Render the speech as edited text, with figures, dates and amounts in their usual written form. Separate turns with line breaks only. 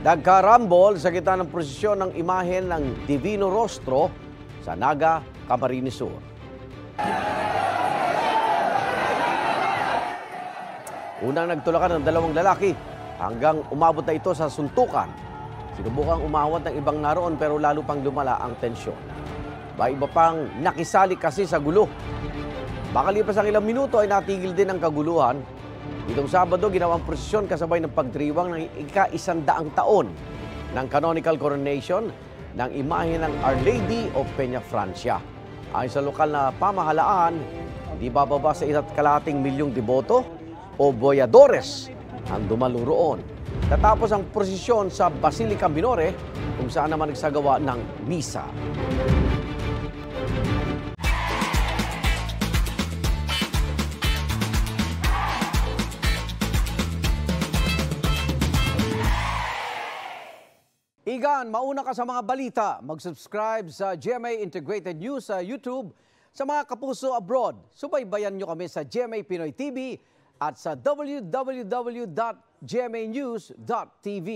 Nagkarambol sa gitna ng prosesyon ng imahen ng Divino Rostro sa Naga, Camarines Sur. Unang nagtulakan ng dalawang lalaki hanggang umabot na ito sa suntukan. Sinubukang umawat ng ibang naroon pero lalo pang lumala ang tensyon. Iba pang nakisali kasi sa gulo. Makalipas ang ilang minuto ay natigil din ang kaguluhan. Itong Sabado, ginawang prosesyon kasabay ng pagdiriwang ng ika-100 taon ng canonical coronation ng imahe ng Our Lady of Peña Francia. Ayon sa lokal na pamahalaan, di bababa sa 1.2 milyong deboto o boyadores ang dumalo roon. Tatapos ang prosesyon sa Basilica Minore kung saan naman nagsagawa ng misa. Igan, mauna ka sa mga balita. Mag-subscribe sa GMA Integrated News sa YouTube. Sa mga kapuso abroad, subaybayan nyo kami sa GMA Pinoy TV at sa www.gmanews.tv.